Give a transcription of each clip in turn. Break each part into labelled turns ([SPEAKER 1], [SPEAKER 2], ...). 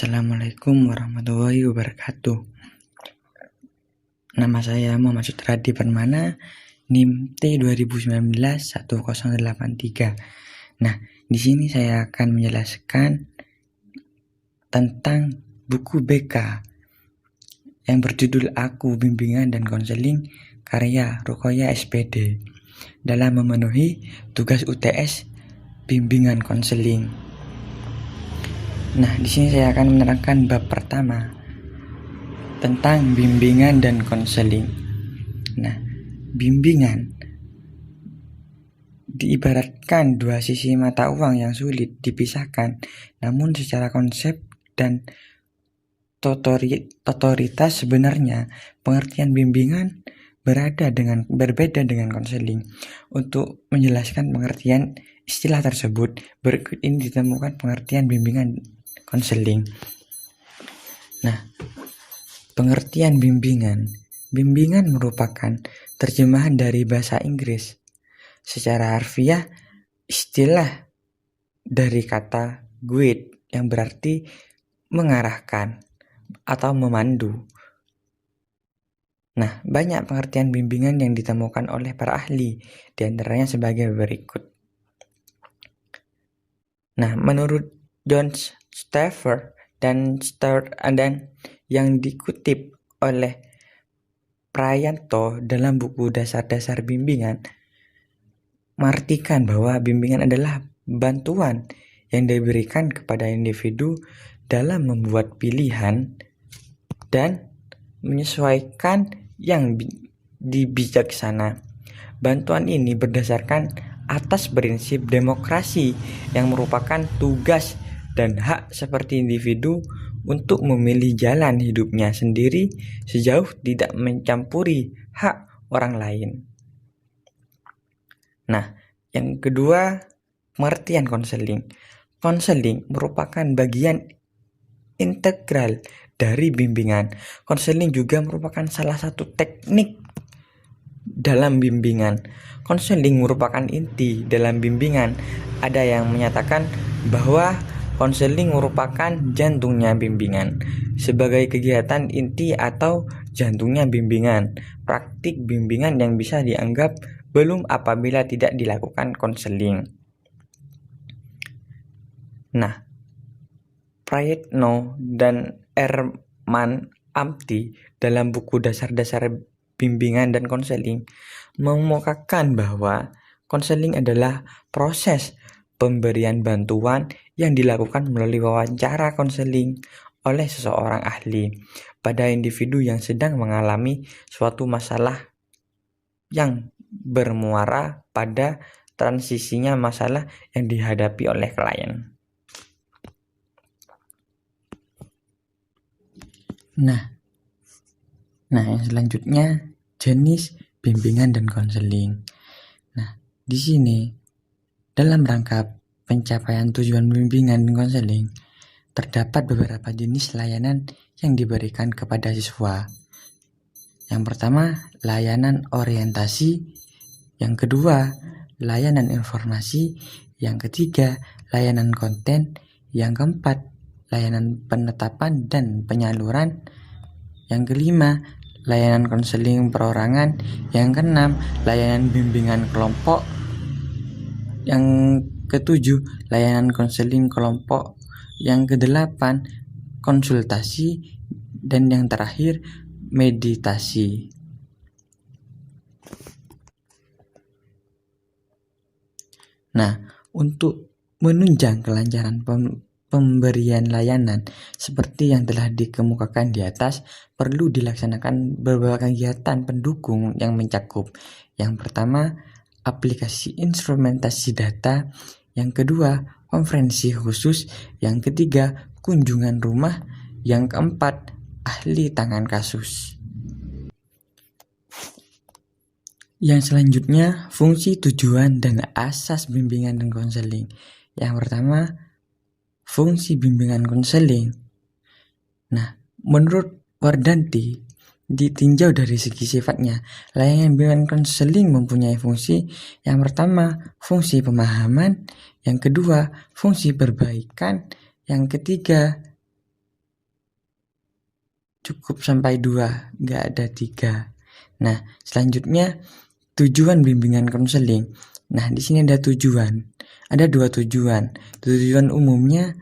[SPEAKER 1] Assalamualaikum warahmatullahi wabarakatuh. Nama saya Muhammad Sutradi Permana, NIM T2019-1083. Nah, di sini saya akan menjelaskan tentang buku BK yang berjudul Aku, Bimbingan dan Konseling karya Ruqayyah SPD dalam memenuhi tugas UTS bimbingan konseling. Nah, di sini saya akan menerangkan bab pertama tentang bimbingan dan konseling. Nah, bimbingan diibaratkan dua sisi mata uang yang sulit dipisahkan, namun secara konsep dan otoritas sebenarnya pengertian bimbingan berbeda dengan konseling. Untuk menjelaskan pengertian istilah tersebut, berikut ini ditemukan pengertian bimbingan konseling. Nah, pengertian bimbingan. Bimbingan merupakan terjemahan dari bahasa Inggris. Secara harfiah, istilah dari kata guide yang berarti mengarahkan atau memandu. Nah, banyak pengertian bimbingan yang ditemukan oleh para ahli, diantaranya sebagai berikut. Nah, menurut John Stafford dan Stuart Adan yang dikutip oleh Prayanto dalam buku Dasar-Dasar Bimbingan, mengartikan bahwa bimbingan adalah bantuan yang diberikan kepada individu dalam membuat pilihan dan menyesuaikan yang bijaksana. Bantuan ini berdasarkan atas prinsip demokrasi yang merupakan tugas dan hak seperti individu untuk memilih jalan hidupnya sendiri sejauh tidak mencampuri hak orang lain. Nah, yang kedua, pengertian konseling. Konseling merupakan bagian integral dari bimbingan. Konseling juga merupakan salah satu teknik dalam bimbingan. Konseling merupakan inti dalam bimbingan. Ada yang menyatakan bahwa konseling merupakan jantungnya bimbingan. Sebagai kegiatan inti atau jantungnya bimbingan, praktik bimbingan yang bisa dianggap belum apabila tidak dilakukan konseling. Nah, Prayitno dan Erman Amti dalam buku Dasar-Dasar Bimbingan dan Konseling mengemukakan bahwa konseling adalah proses pemberian bantuan yang dilakukan melalui wawancara konseling oleh seseorang ahli pada individu yang sedang mengalami suatu masalah yang bermuara pada transisinya masalah yang dihadapi oleh klien. Nah, yang selanjutnya jenis bimbingan dan konseling. Nah, di sini dalam rangka pencapaian tujuan bimbingan dan konseling terdapat beberapa jenis layanan yang diberikan kepada siswa. Yang pertama, layanan orientasi. Yang kedua, layanan informasi. Yang ketiga, layanan konten. Yang keempat, layanan penetapan dan penyaluran. Yang kelima, layanan konseling perorangan. Yang keenam, layanan bimbingan kelompok. Yang ketujuh, layanan konseling kelompok. Yang kedelapan, konsultasi. Dan yang terakhir, meditasi. Nah, untuk menunjang kelancaran pemberian layanan seperti yang telah dikemukakan di atas, perlu dilaksanakan beberapa kegiatan pendukung yang mencakup. Yang pertama, aplikasi instrumentasi data. Yang kedua, konferensi khusus. Yang ketiga, kunjungan rumah. Yang keempat, ahli tangan kasus. Yang selanjutnya, fungsi, tujuan, dan asas bimbingan dan konseling. Yang pertama, fungsi bimbingan konseling. Nah, menurut Wardanti, ditinjau dari segi sifatnya, layanan bimbingan konseling mempunyai fungsi. Yang pertama, fungsi pemahaman. Yang kedua, fungsi perbaikan. Yang ketiga, cukup sampai 2, nggak ada 3. Nah, selanjutnya tujuan bimbingan konseling. Nah, di sini ada tujuan. Ada 2 tujuan. Tujuan umumnya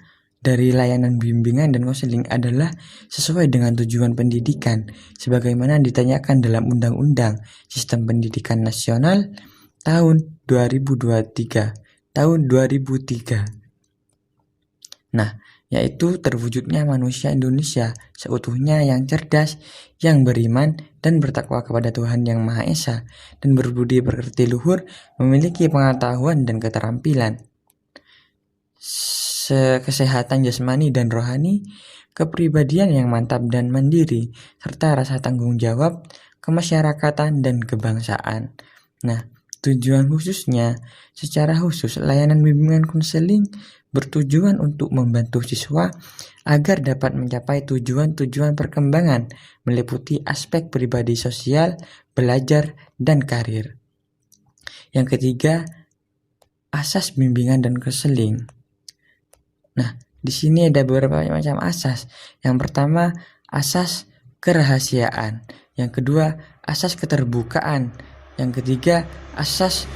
[SPEAKER 1] dari layanan bimbingan dan konseling adalah sesuai dengan tujuan pendidikan sebagaimana ditanyakan dalam Undang-Undang Sistem Pendidikan Nasional tahun 2023, tahun 2003. Nah, yaitu terwujudnya manusia Indonesia seutuhnya yang cerdas, yang beriman dan bertakwa kepada Tuhan Yang Maha Esa dan berbudi pekerti luhur, memiliki pengetahuan dan keterampilan, kesehatan jasmani dan rohani, kepribadian yang mantap dan mandiri, serta rasa tanggung jawab, kemasyarakatan dan kebangsaan. Nah, tujuan khususnya, secara khusus layanan bimbingan konseling bertujuan untuk membantu siswa agar dapat mencapai tujuan-tujuan perkembangan meliputi aspek pribadi sosial, belajar, dan karir. Yang ketiga, asas bimbingan dan konseling. Nah, di sini ada beberapa macam asas. Yang pertama, asas kerahasiaan. Yang kedua, asas keterbukaan. Yang ketiga, asas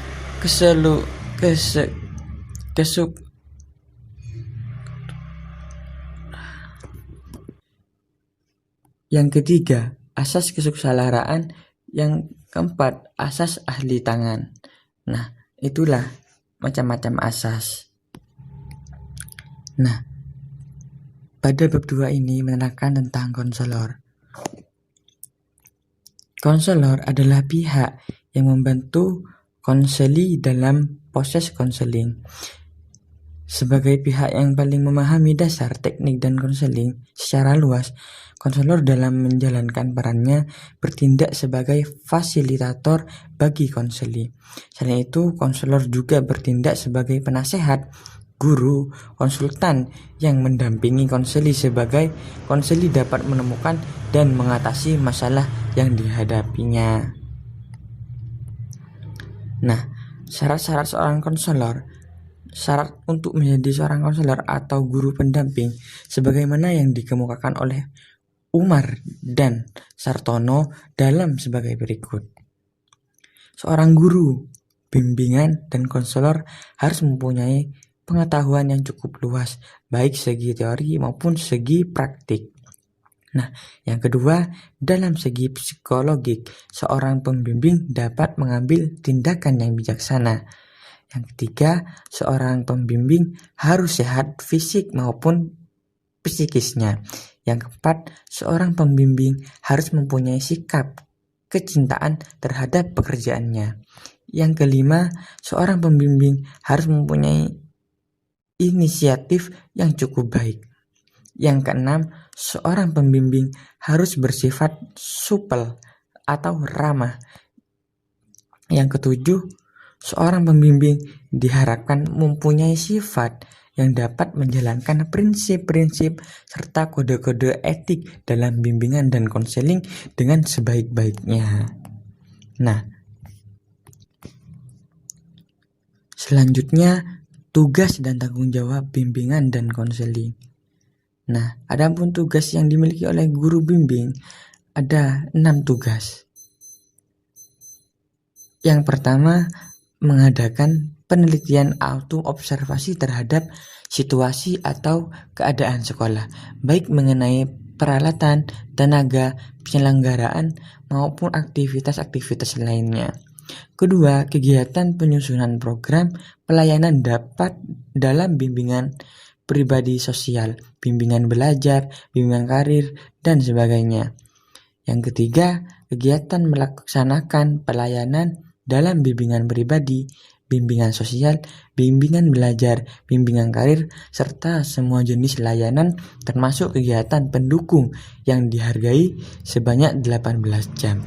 [SPEAKER 1] Yang ketiga, asas kesuksaraan. Yang keempat, asas ahli tangan. Nah, itulah macam-macam asas. Nah, pada bab 2 ini menerangkan tentang konselor. Konselor adalah pihak yang membantu konseli dalam proses konseling. Sebagai pihak yang paling memahami dasar teknik dan konseling secara luas, konselor dalam menjalankan perannya bertindak sebagai fasilitator bagi konseli. Selain itu, konselor juga bertindak sebagai penasehat, guru, konsultan yang mendampingi konseli sebagai konseli dapat menemukan dan mengatasi masalah yang dihadapinya. Nah, syarat-syarat seorang konselor. Syarat untuk menjadi seorang konselor atau guru pendamping sebagaimana yang dikemukakan oleh Umar dan Sartono dalam sebagai berikut. Seorang guru bimbingan dan konselor harus mempunyai pengetahuan yang cukup luas, baik segi teori maupun segi praktik. Nah, yang kedua, dalam segi psikologik, seorang pembimbing dapat mengambil tindakan yang bijaksana. Yang ketiga, seorang pembimbing harus sehat fisik maupun psikisnya. Yang keempat, seorang pembimbing harus mempunyai sikap kecintaan terhadap pekerjaannya. Yang kelima, seorang pembimbing harus mempunyai inisiatif yang cukup baik. Yang keenam, seorang pembimbing harus bersifat supel atau ramah. Yang ketujuh, seorang pembimbing diharapkan mempunyai sifat yang dapat menjalankan prinsip-prinsip serta kode-kode etik dalam bimbingan dan konseling dengan sebaik-baiknya. Nah, selanjutnya tugas dan tanggung jawab bimbingan dan konseling. Nah, adapun tugas yang dimiliki oleh guru bimbing ada 6 tugas. Yang pertama, mengadakan penelitian auto observasi terhadap situasi atau keadaan sekolah, baik mengenai peralatan, tenaga, penyelenggaraan, maupun aktivitas-aktivitas lainnya. Kedua, kegiatan penyusunan program pelayanan dapat dalam bimbingan pribadi sosial, bimbingan belajar, bimbingan karir, dan sebagainya. Yang ketiga, kegiatan melaksanakan pelayanan dalam bimbingan pribadi, bimbingan sosial, bimbingan belajar, bimbingan karir, serta semua jenis layanan termasuk kegiatan pendukung yang dihargai sebanyak 18 jam.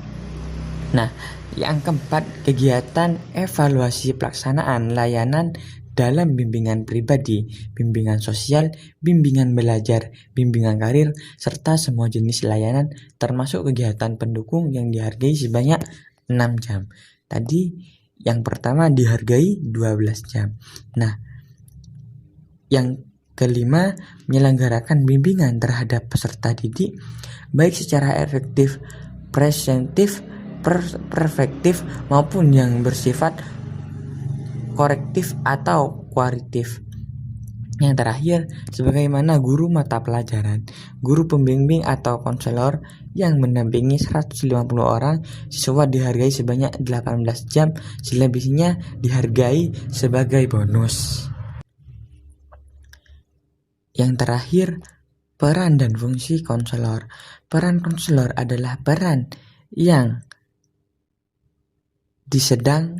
[SPEAKER 1] Nah, yang keempat, kegiatan evaluasi pelaksanaan layanan dalam bimbingan pribadi, bimbingan sosial, bimbingan belajar, bimbingan karir, serta semua jenis layanan termasuk kegiatan pendukung yang dihargai sebanyak 6 jam. Tadi yang pertama dihargai 12 jam. Nah, yang kelima, menyelenggarakan bimbingan terhadap peserta didik baik secara efektif, preventif, preventif maupun yang bersifat korektif atau kualitatif. Yang terakhir, sebagaimana guru mata pelajaran, guru pembimbing atau konselor yang mendampingi 150 orang siswa dihargai sebanyak 18 jam, selebihnya dihargai sebagai bonus. Yang terakhir, peran dan fungsi konselor. Peran konselor adalah peran yang disandang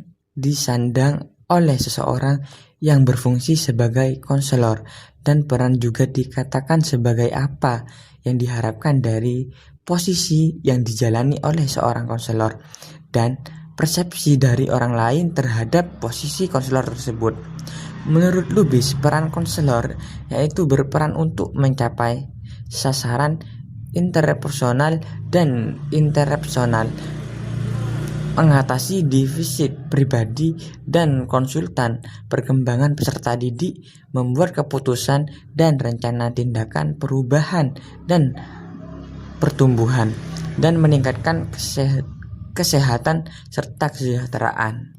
[SPEAKER 1] oleh seseorang yang berfungsi sebagai konselor, dan peran juga dikatakan sebagai apa yang diharapkan dari posisi yang dijalani oleh seorang konselor dan persepsi dari orang lain terhadap posisi konselor tersebut. Menurut Lubis, peran konselor yaitu berperan untuk mencapai sasaran interpersonal dan interpersonal, mengatasi defisit pribadi dan konsultan, perkembangan peserta didik, membuat keputusan dan rencana tindakan perubahan dan pertumbuhan, dan meningkatkan kesehatan serta kesejahteraan.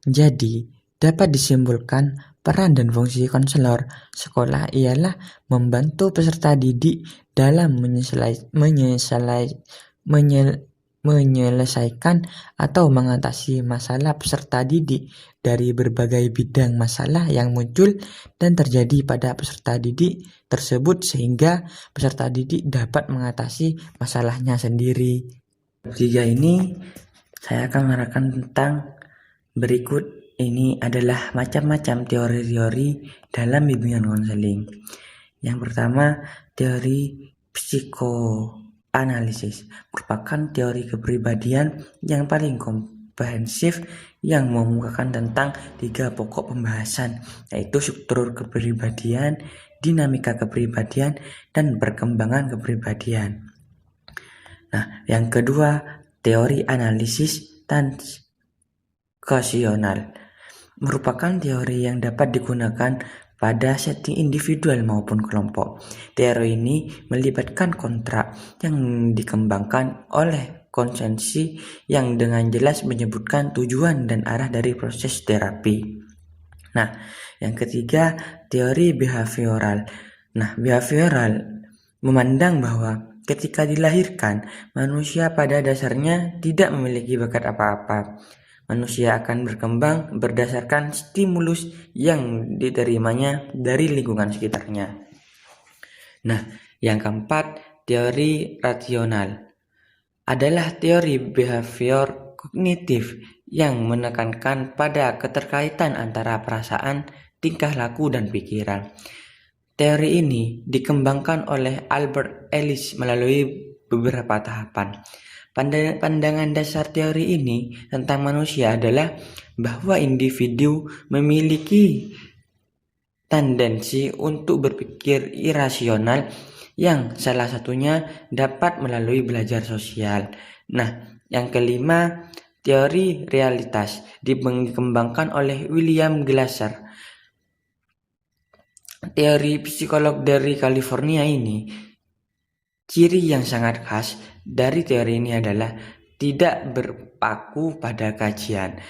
[SPEAKER 1] Jadi, dapat disimpulkan peran dan fungsi konselor sekolah ialah membantu peserta didik dalam menyelesaikan atau mengatasi masalah peserta didik dari berbagai bidang masalah yang muncul dan terjadi pada peserta didik tersebut sehingga peserta didik dapat mengatasi masalahnya sendiri. Tiga ini saya akan menerangkan tentang berikut. Ini adalah macam-macam teori-teori dalam bimbingan konseling. Yang pertama, teori psikoanalisis merupakan teori kepribadian yang paling komprehensif yang memukakan tentang 3 pokok pembahasan, yaitu struktur kepribadian, dinamika kepribadian, dan perkembangan kepribadian. Nah, yang kedua, teori analisis transaksional merupakan teori yang dapat digunakan pada setting individual maupun kelompok. Teori ini melibatkan kontrak yang dikembangkan oleh konsensi yang dengan jelas menyebutkan tujuan dan arah dari proses terapi. Nah, yang ketiga, teori behavioral. Nah, behavioral memandang bahwa ketika dilahirkan, manusia pada dasarnya tidak memiliki bakat apa-apa. Manusia akan berkembang berdasarkan stimulus yang diterimanya dari lingkungan sekitarnya. Nah, yang keempat, teori rasional adalah teori behavior kognitif yang menekankan pada keterkaitan antara perasaan, tingkah laku, dan pikiran. Teori ini dikembangkan oleh Albert Ellis melalui beberapa tahapan. Pandangan dasar teori ini tentang manusia adalah bahwa individu memiliki tendensi untuk berpikir irasional yang salah satunya dapat melalui belajar sosial. Nah, yang kelima, teori realitas dikembangkan oleh William Glasser. Teori psikolog dari California ini, ciri yang sangat khas dari teori ini adalah tidak berpaku pada kajian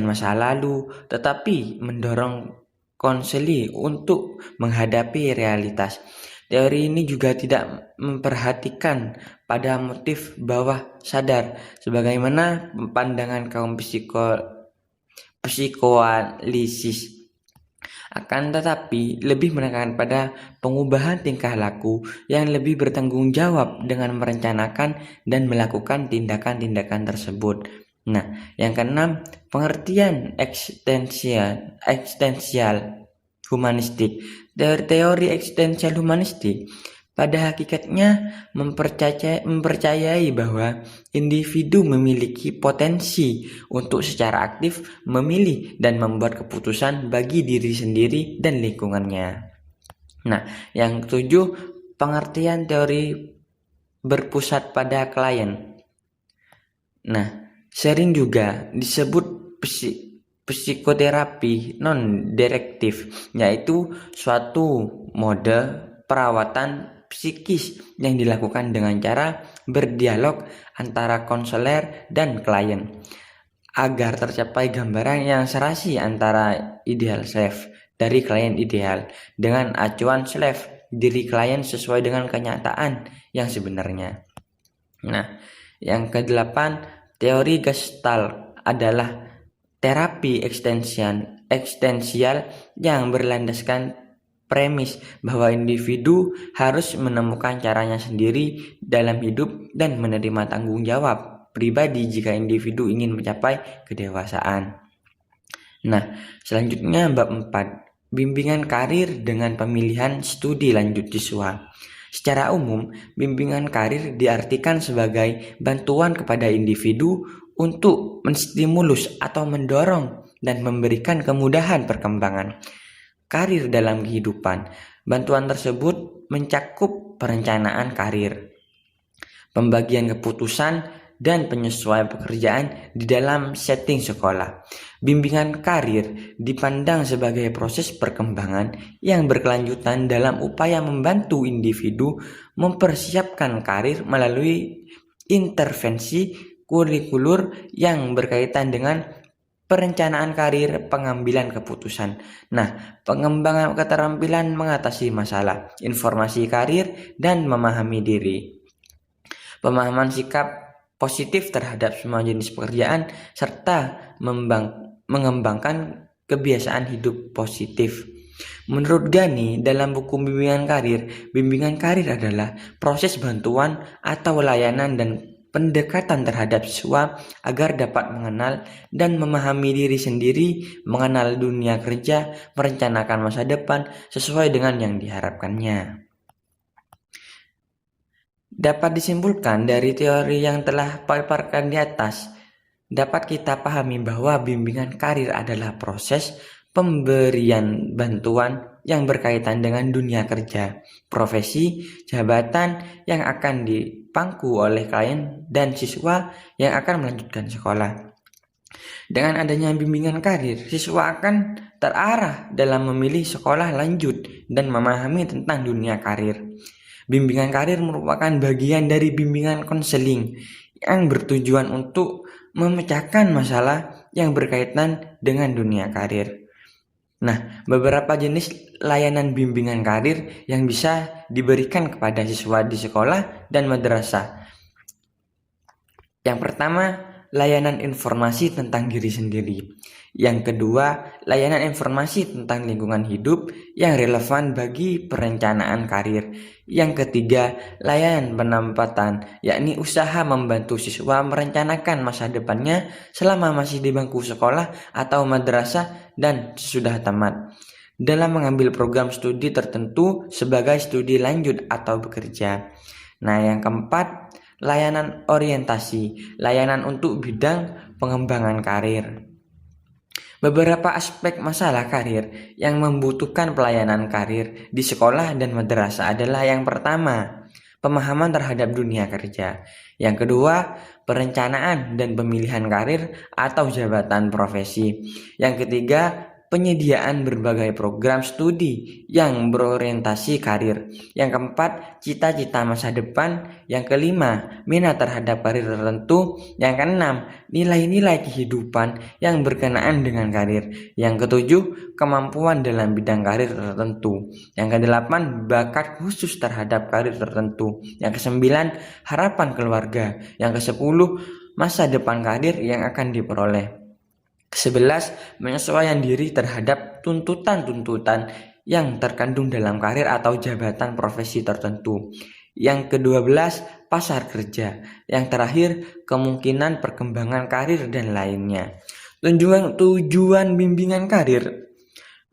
[SPEAKER 1] masa lalu, tetapi mendorong konseli untuk menghadapi realitas. Teori ini juga tidak memperhatikan pada motif bawah sadar, sebagaimana pandangan kaum psikoanalisis. Akan tetapi lebih menekankan pada pengubahan tingkah laku yang lebih bertanggung jawab dengan merencanakan dan melakukan tindakan-tindakan tersebut. Nah, yang keenam, pengertian eksistensial humanistik. Teori eksistensial humanistik pada hakikatnya mempercayai bahwa individu memiliki potensi untuk secara aktif memilih dan membuat keputusan bagi diri sendiri dan lingkungannya. Nah, yang ketujuh, pengertian teori berpusat pada klien. Nah, sering juga disebut psikoterapi non-direktif, yaitu suatu mode perawatan psikis yang dilakukan dengan cara berdialog antara konselor dan klien agar tercapai gambaran yang serasi antara ideal self dari klien ideal dengan acuan self diri klien sesuai dengan kenyataan yang sebenarnya. Nah, yang kedelapan, teori Gestalt adalah terapi eksistensial yang berlandaskan premis bahwa individu harus menemukan caranya sendiri dalam hidup dan menerima tanggung jawab pribadi jika individu ingin mencapai kedewasaan. Nah, selanjutnya bab 4, bimbingan karir dengan pemilihan studi lanjut siswa. Secara umum, bimbingan karir diartikan sebagai bantuan kepada individu untuk menstimulus atau mendorong dan memberikan kemudahan perkembangan karir dalam kehidupan. Bantuan tersebut mencakup perencanaan karir, pembagian keputusan, dan penyesuaian pekerjaan di dalam setting sekolah. Bimbingan karir dipandang sebagai proses perkembangan yang berkelanjutan dalam upaya membantu individu mempersiapkan karir melalui intervensi kurikulur yang berkaitan dengan perencanaan karir, pengambilan keputusan. Nah, pengembangan keterampilan mengatasi masalah, informasi karir, dan memahami diri. Pemahaman sikap positif terhadap semua jenis pekerjaan, serta mengembangkan kebiasaan hidup positif. Menurut Gani, dalam buku bimbingan karir adalah proses bantuan atau layanan dan pendekatan terhadap siswa agar dapat mengenal dan memahami diri sendiri, mengenal dunia kerja, merencanakan masa depan sesuai dengan yang diharapkannya. Dapat disimpulkan dari teori yang telah paparkan di atas, dapat kita pahami bahwa bimbingan karir adalah proses pemberian bantuan yang berkaitan dengan dunia kerja, profesi, jabatan yang akan dipangku oleh klien dan siswa yang akan melanjutkan sekolah. Dengan adanya bimbingan karir, siswa akan terarah dalam memilih sekolah lanjut dan memahami tentang dunia karir. Bimbingan karir merupakan bagian dari bimbingan konseling yang bertujuan untuk memecahkan masalah yang berkaitan dengan dunia karir. Nah, beberapa jenis layanan bimbingan karir yang bisa diberikan kepada siswa di sekolah dan madrasah. Yang pertama, layanan informasi tentang diri sendiri. Yang kedua, layanan informasi tentang lingkungan hidup yang relevan bagi perencanaan karir. Yang ketiga, layanan penempatan, yakni usaha membantu siswa merencanakan masa depannya selama masih di bangku sekolah atau madrasah dan sudah tamat, dalam mengambil program studi tertentu sebagai studi lanjut atau bekerja. Nah, yang keempat, layanan orientasi, layanan untuk bidang pengembangan karir. Beberapa aspek masalah karir yang membutuhkan pelayanan karir di sekolah dan madrasah adalah yang pertama, pemahaman terhadap dunia kerja. Yang kedua, perencanaan dan pemilihan karir atau jabatan profesi. Yang ketiga, penyediaan berbagai program studi yang berorientasi karir. Yang keempat, cita-cita masa depan. Yang kelima, minat terhadap karir tertentu. Yang keenam, nilai-nilai kehidupan yang berkenaan dengan karir. Yang ketujuh, kemampuan dalam bidang karir tertentu. Yang kedelapan, bakat khusus terhadap karir tertentu. Yang kesembilan, harapan keluarga. Yang kesepuluh, masa depan karir yang akan diperoleh. 11. Penyesuaian diri terhadap tuntutan-tuntutan yang terkandung dalam karir atau jabatan profesi tertentu. Yang ke-12, pasar kerja. Yang terakhir, kemungkinan perkembangan karir dan lainnya. Tujuan bimbingan karir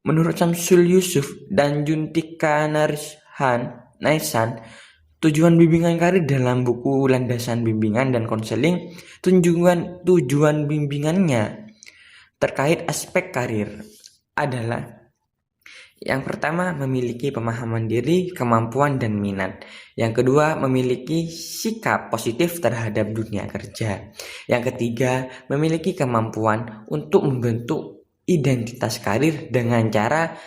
[SPEAKER 1] menurut Syamsul Yusuf dan Juntika Naisan, tujuan bimbingan karir dalam buku Landasan Bimbingan dan Konseling, tujuan bimbingannya terkait aspek karir adalah yang pertama, memiliki pemahaman diri, kemampuan, dan minat. Yang kedua, memiliki sikap positif terhadap dunia kerja. Yang ketiga, memiliki kemampuan untuk membentuk identitas karir dengan cara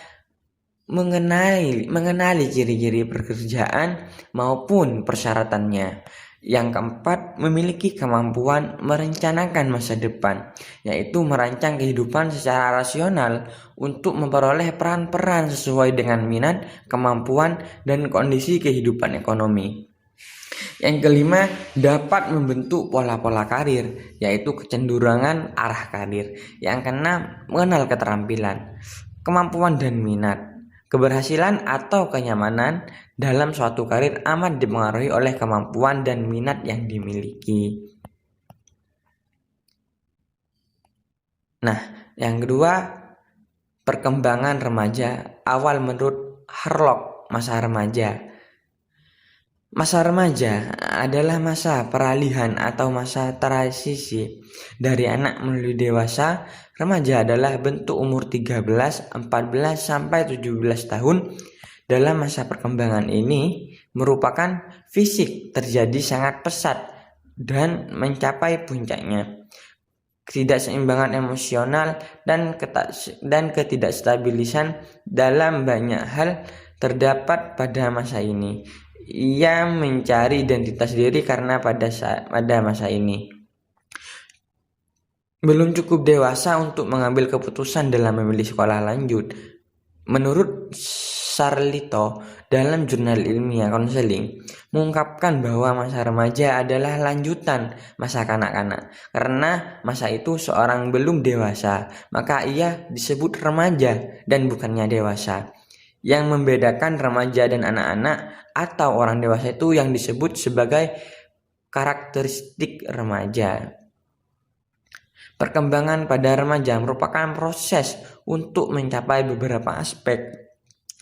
[SPEAKER 1] mengenali ciri-ciri pekerjaan maupun persyaratannya. Yang keempat, memiliki kemampuan merencanakan masa depan, yaitu merancang kehidupan secara rasional untuk memperoleh peran-peran sesuai dengan minat, kemampuan, dan kondisi kehidupan ekonomi. Yang kelima, dapat membentuk pola-pola karir, yaitu kecenderungan arah karir. Yang keenam, mengenal keterampilan, kemampuan dan minat. Keberhasilan atau kenyamanan dalam suatu karir amat dipengaruhi oleh kemampuan dan minat yang dimiliki. Nah, yang kedua, perkembangan remaja awal menurut Harlock, masa remaja. Masa remaja adalah masa peralihan atau masa transisi dari anak menuju dewasa. Remaja adalah bentuk umur 13, 14, sampai 17 tahun. Dalam masa perkembangan ini merupakan fisik terjadi sangat pesat dan mencapai puncaknya. Ketidakseimbangan emosional dan ketidakstabilisan dalam banyak hal terdapat pada masa ini. Ia mencari identitas diri karena pada masa ini belum cukup dewasa untuk mengambil keputusan dalam memilih sekolah lanjut. Menurut Sarlito dalam jurnal ilmiah konseling mengungkapkan bahwa masa remaja adalah lanjutan masa kanak-kanak. Karena masa itu seorang belum dewasa, maka ia disebut remaja dan bukannya dewasa. Yang membedakan remaja dan anak-anak atau orang dewasa itu yang disebut sebagai karakteristik remaja. Perkembangan pada remaja merupakan proses untuk mencapai beberapa aspek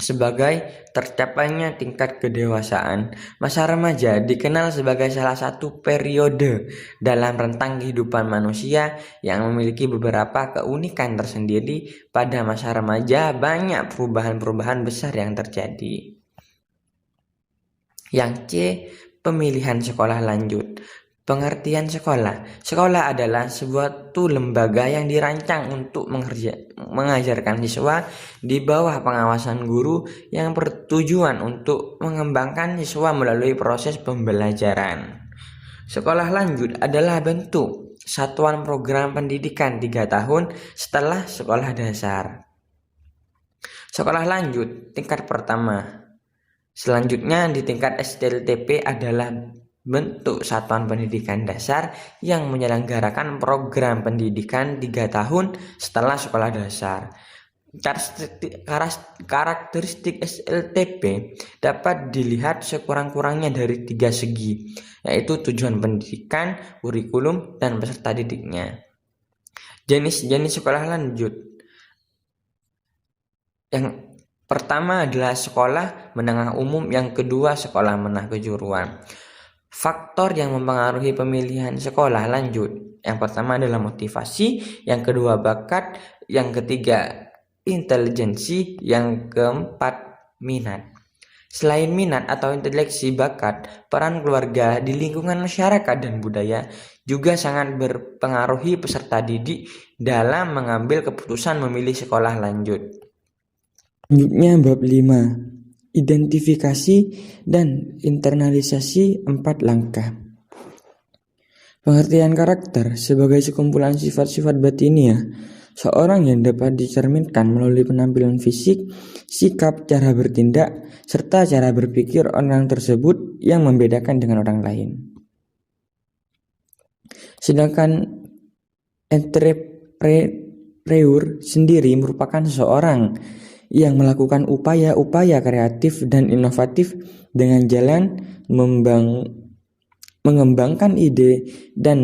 [SPEAKER 1] sebagai tercapainya tingkat kedewasaan. Masa remaja dikenal sebagai salah satu periode dalam rentang kehidupan manusia yang memiliki beberapa keunikan tersendiri. Pada masa remaja banyak perubahan-perubahan besar yang terjadi. Yang C, pemilihan sekolah lanjut. Pengertian sekolah. Sekolah adalah suatu lembaga yang dirancang untuk mengajarkan siswa di bawah pengawasan guru yang bertujuan untuk mengembangkan siswa melalui proses pembelajaran. Sekolah lanjut adalah bentuk satuan program pendidikan 3 tahun setelah sekolah dasar. Sekolah lanjut tingkat pertama. Selanjutnya di tingkat STLTP adalah bentuk satuan pendidikan dasar yang menyelenggarakan program pendidikan 3 tahun setelah sekolah dasar. Karakteristik SLTP dapat dilihat sekurang-kurangnya dari 3 segi, yaitu tujuan pendidikan, kurikulum, dan peserta didiknya. Jenis-jenis sekolah lanjut. Yang pertama adalah sekolah menengah umum, yang kedua sekolah menengah kejuruan. Faktor yang mempengaruhi pemilihan sekolah lanjut. Yang pertama adalah motivasi, yang kedua bakat, yang ketiga intelijensi, yang keempat minat. Selain minat atau intelijensi bakat, peran keluarga di lingkungan masyarakat dan budaya juga sangat berpengaruhi peserta didik dalam mengambil keputusan memilih sekolah lanjut. Selanjutnya bab 5. Identifikasi dan internalisasi 4 langkah. Pengertian karakter sebagai sekumpulan sifat-sifat batiniah seorang yang dapat dicerminkan melalui penampilan fisik, sikap, cara bertindak, serta cara berpikir orang tersebut yang membedakan dengan orang lain. Sedangkan entrepreneur sendiri merupakan seseorang yang melakukan upaya-upaya kreatif dan inovatif dengan jalan mengembangkan ide dan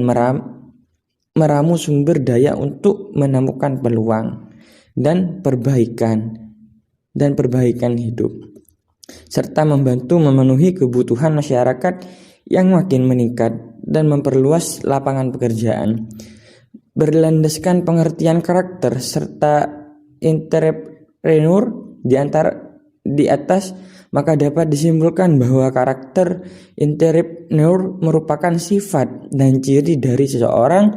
[SPEAKER 1] meramu sumber daya untuk menemukan peluang dan perbaikan hidup, serta membantu memenuhi kebutuhan masyarakat yang makin meningkat dan memperluas lapangan pekerjaan. Berlandaskan pengertian karakter serta entrepreneur di atas, maka dapat disimpulkan bahwa karakter entrepreneur merupakan sifat dan ciri dari seseorang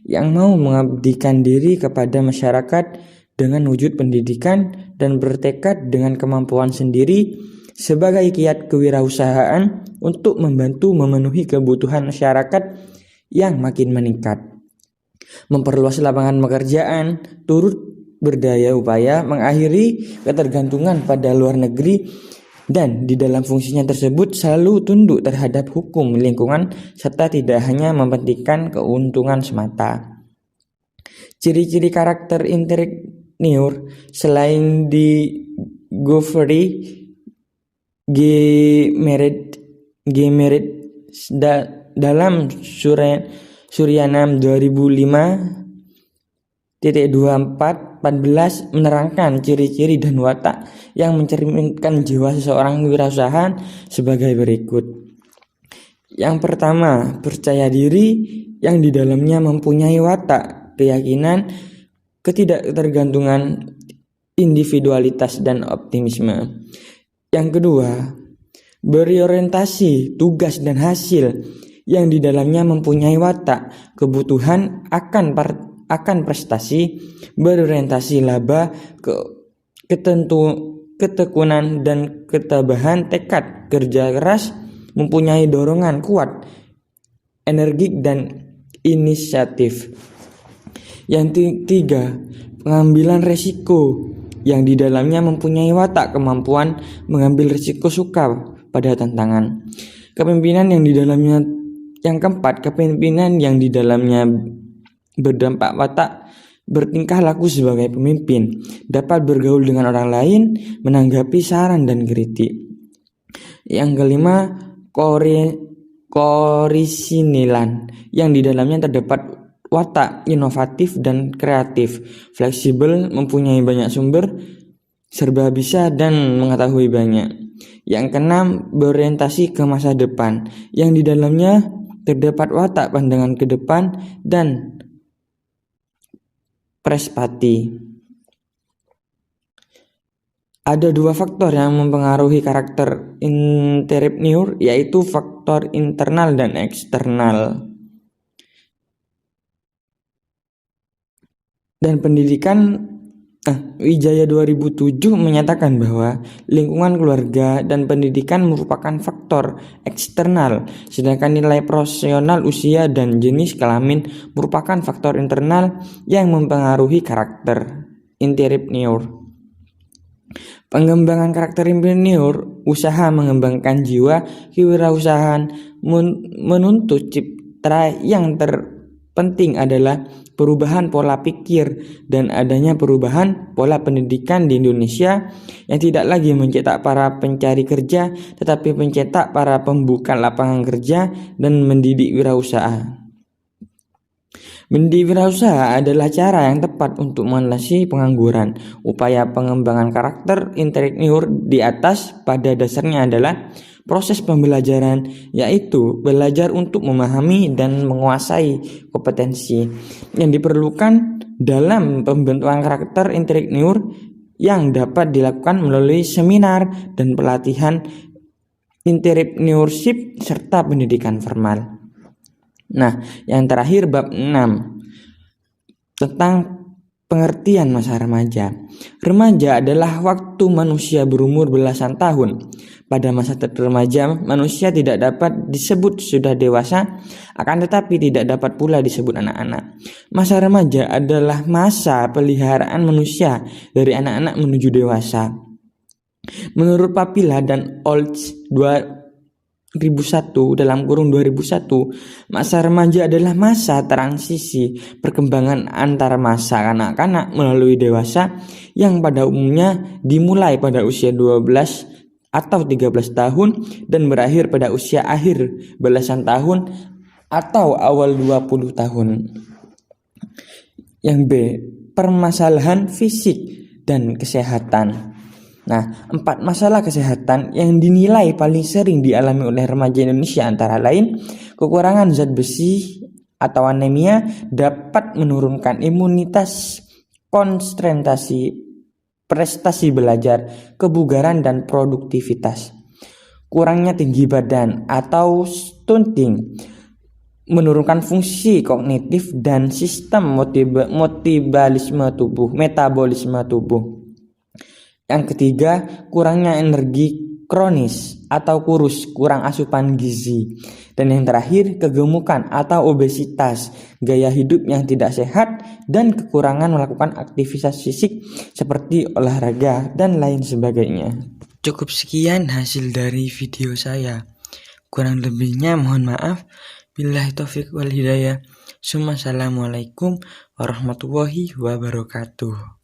[SPEAKER 1] yang mau mengabdikan diri kepada masyarakat dengan wujud pendidikan dan bertekad dengan kemampuan sendiri sebagai kiat kewirausahaan untuk membantu memenuhi kebutuhan masyarakat yang makin meningkat. Memperluas lapangan pekerjaan, turut berdaya upaya mengakhiri ketergantungan pada luar negeri, dan di dalam fungsinya tersebut selalu tunduk terhadap hukum lingkungan serta tidak hanya mementingkan keuntungan semata. Ciri-ciri karakter interior selain di Geoffrey Gemerit dalam Suriname 2005-24-14 menerangkan ciri-ciri dan watak yang mencerminkan jiwa seseorang wirausahaan sebagai berikut. Yang pertama, percaya diri yang di dalamnya mempunyai watak keyakinan, ketidaktergantungan, individualitas, dan optimisme. Yang kedua, berorientasi tugas dan hasil yang di dalamnya mempunyai watak kebutuhan akan prestasi, berorientasi laba, ketekunan dan ketabahan, tekad kerja keras, mempunyai dorongan kuat, energik dan inisiatif. Yang ketiga, pengambilan resiko yang di dalamnya mempunyai watak kemampuan mengambil risiko suka pada tantangan. Kepemimpinan yang di dalamnya, yang keempat, kepemimpinan yang di dalamnya berdampak watak bertingkah laku sebagai pemimpin, dapat bergaul dengan orang lain, menanggapi saran dan kritik. Yang kelima, korisinilan yang di dalamnya terdapat watak inovatif dan kreatif, fleksibel, mempunyai banyak sumber, serba bisa dan mengetahui banyak. Yang keenam, berorientasi ke masa depan yang di dalamnya terdapat watak pandangan ke depan dan prestasi. Ada dua faktor yang mempengaruhi karakter interior, yaitu faktor internal dan eksternal. Dan pendidikan Wijaya 2007 menyatakan bahwa lingkungan keluarga dan pendidikan merupakan faktor eksternal, sedangkan nilai profesional, usia, dan jenis kelamin merupakan faktor internal yang mempengaruhi karakter interior. Pengembangan karakter interior, usaha mengembangkan jiwa kewirausahaan, menuntut citra yang terpenting adalah perubahan pola pikir dan adanya perubahan pola pendidikan di Indonesia yang tidak lagi mencetak para pencari kerja tetapi mencetak para pembuka lapangan kerja dan mendidik wirausaha. Mendidik wirausaha adalah cara yang tepat untuk mengatasi pengangguran. Upaya pengembangan karakter interior di atas pada dasarnya adalah proses pembelajaran, yaitu belajar untuk memahami dan menguasai kompetensi yang diperlukan dalam pembentukan karakter interior yang dapat dilakukan melalui seminar dan pelatihan interiorship serta pendidikan formal. Nah, yang terakhir bab 6 tentang pengertian masa remaja. Remaja adalah waktu manusia berumur belasan tahun. Pada masa remaja, manusia tidak dapat disebut sudah dewasa, akan tetapi tidak dapat pula disebut anak-anak. Masa remaja adalah masa peliharaan manusia dari anak-anak menuju dewasa. Menurut Papila dan Olds 2001, masa remaja adalah masa transisi perkembangan antara masa kanak-kanak melalui dewasa yang pada umumnya dimulai pada usia 12 atau 13 tahun dan berakhir pada usia akhir belasan tahun atau awal 20 tahun. Yang B, permasalahan fisik dan kesehatan. Nah, 4 masalah kesehatan yang dinilai paling sering dialami oleh remaja Indonesia antara lain kekurangan zat besi atau anemia, dapat menurunkan imunitas, konsentrasi, prestasi belajar, kebugaran dan produktivitas. Kurangnya tinggi badan atau stunting, menurunkan fungsi kognitif dan sistem metabolisme tubuh. Yang ketiga, kurangnya energi kronis atau kurus, kurang asupan gizi. Dan yang terakhir, kegemukan atau obesitas, gaya hidup yang tidak sehat, dan kekurangan melakukan aktivitas fisik seperti olahraga dan lain sebagainya. Cukup sekian hasil dari video saya. Kurang lebihnya mohon maaf. Billahi taufiq wal hidayah. Assalamualaikum warahmatullahi wabarakatuh.